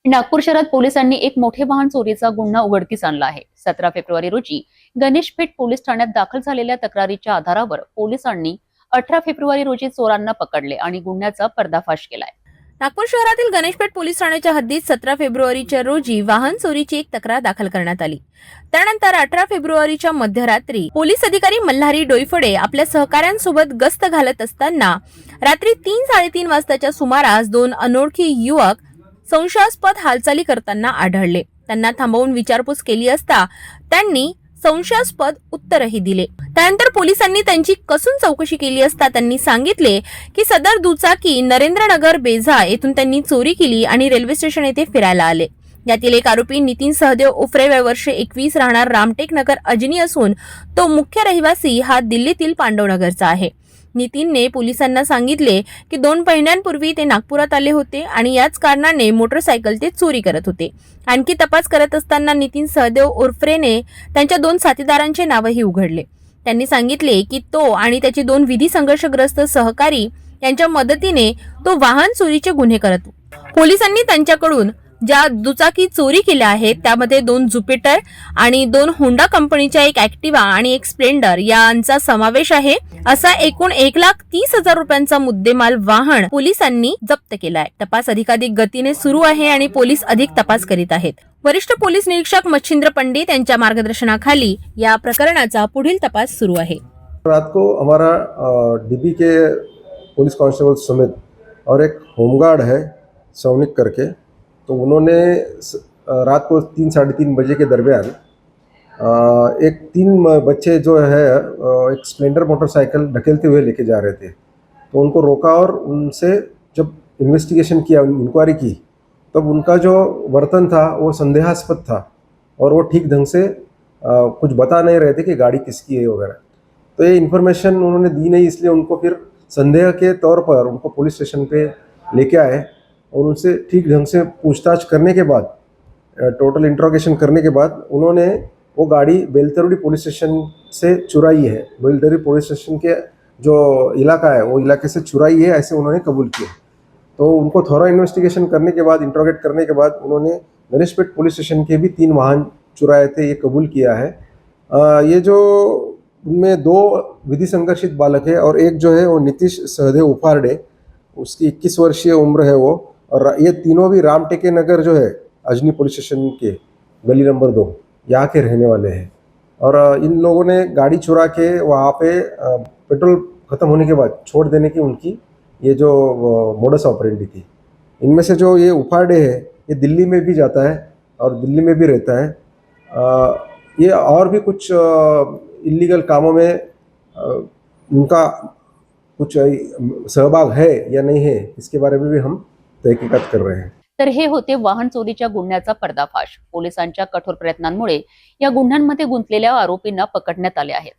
नागपूर शहरात पोलिसांनी एक मोठे वाहन चोरीचा गुन्हा उघडकीस आणला आहे। 17 फेब्रुवारी रोजी गणेशपेठ पोलीस ठाण्यात दाखल झालेल्या तक्रारीच्या आधारावर पोलिसांनी 18 फेब्रुवारी रोजी चोरांना पकडले आणि गुन्ह्याचा पर्दाफाश केलाय। नागपूर शहरातील गणेशपेठ पोलीस ठाण्याच्या हद्दीत 17 फेब्रुवारीच्या रोजी वाहन चोरीची एक तक्रार दाखल करण्यात आली। त्यानंतर 18 फेब्रुवारीच्या मध्यरात्री पोलीस अधिकारी मल्हारी डोईफोडे आपल्या सहकाऱ्यांसोबत गस्त घालत असताना रात्री 3-3:30 वाजताच्या सुमारास दोन अनोळखी युवक संशयास्पद हालचाली करताना आढळले। त्यांना थांबवून विचारपूस केली असता त्यांनी संशयास्पद उत्तरही दिले। त्यानंतर पोलिसांनी त्यांची कसून चौकशी केली असता त्यांनी सांगितले की सदर दुचाकी नरेंद्रनगर बेझा येथून त्यांनी चोरी केली आणि रेल्वे स्टेशन येथे फिरायला आले। यातील एक आरोपी नितीन सहदेव उफ्रे वय वर्ष 21 राहणार रामटेक नगर अजनी असून तो मुख्य रहिवासी हा दिल्लीतील पांडवनगरचा आहे। नितीनने पोलिसांना सांगितले की 2 महिन्यांपूर्वी ते नागपुरात आले होते आणि याच कारणाने मोटरसायकल ते चोरी करत होते। आणखी तपास करत असताना नितीन सहदेव उर्फेने त्यांच्या 2 साथीदारांचे नावही उघडले। त्यांनी सांगितले की तो आणि त्याचे 2 विधी संघर्षग्रस्त सहकारी यांच्या मदतीने तो वाहन चोरीचे गुन्हे करत। पोलिसांनी त्यांच्याकडून ज्या दुचाकी चोरी केल्या आहेत त्यामध्ये 2 ज्युपिटर आणि 2 होंडा कंपनीच्या एक ऍक्टिवा आणि एक स्प्लेंडर यांचा समावेश आहे। असा एकूण 1,30,000 रुपयांचा मुद्देमाल वाहन पोलिसांनी जप्त केलाय। तपास अधिकाधिक गतीने सुरू आहे आणि पोलीस अधिक तपास करीत आहेत। वरिष्ठ पोलीस निरीक्षक मच्छिंद्र पंडित यांच्या मार्गदर्शनाखाली या प्रकरणाचा पुढील तपास सुरू आहे। रात को हमारा डीबी के पुलिस कांस्टेबल समेत और एक होमगार्ड है सौनिक करके, तो उन्होंने रात को 3-3:30 बजे के दरमियान एक 3 बच्चे जो है एक स्प्लेंडर मोटरसाइकिल ढकेलते हुए लेके जा रहे थे, तो उनको रोका और उनसे जब इन्वेस्टिगेशन किया, इंक्वायरी की, तब उनका जो वर्तन था वो संदेहास्पद था और वो ठीक ढंग से कुछ बता नहीं रहे थे कि गाड़ी किसकी है वगैरह। तो ये इन्फॉर्मेशन उन्होंने दी नहीं, इसलिए उनको फिर संदेह के तौर पर उनको पुलिस स्टेशन पे लेके आए और उनसे ठीक ढंग से पूछताछ करने के बाद, टोटल इंट्रोगेशन करने के बाद उन्होंने वो गाड़ी बेलतरुड़ी पुलिस स्टेशन से चुराई है। बेलतरुड़ी पुलिस स्टेशन के जो इलाका है वो इलाके से चुराई है, ऐसे उन्होंने कबूल किया। तो उनको थोड़ा इन्वेस्टिगेशन करने के बाद, इंट्रोगेट करने के बाद उन्होंने गणेशपेठ पुलिस स्टेशन के भी 3 वाहन चुराए थे, ये कबूल किया है। ये जो उनमें 2 विधि संघर्षित बालक है और एक जो है वो नीतीश सहदेव उफारडे, उसकी 21 वर्षीय उम्र है वो, और ये तीनों भी रामटेके नगर जो है अजनी पुलिस स्टेशन के गली नंबर 2 यहाँ के रहने वाले हैं। और इन लोगों ने गाड़ी चुरा के वहाँ पे पेट्रोल ख़त्म होने के बाद छोड़ देने की उनकी ये जो मोडस ऑपरेंडी थी। इनमें से जो ये उफारडे है ये दिल्ली में भी जाता है और दिल्ली में भी रहता है। ये और भी कुछ इलीगल कामों में उनका कुछ सहभाग है या नहीं है, इसके बारे में भी हम तहकीकात कर रहे हैं। तर हे होते वाहन चोरीच्या गुन्ह्याचा पर्दाफाश। पोलिसांच्या कठोर प्रयत्नांमुळे या गुन्ह्यांमध्ये गुंतलेल्या आरोपींना पकडण्यात आले आहेत।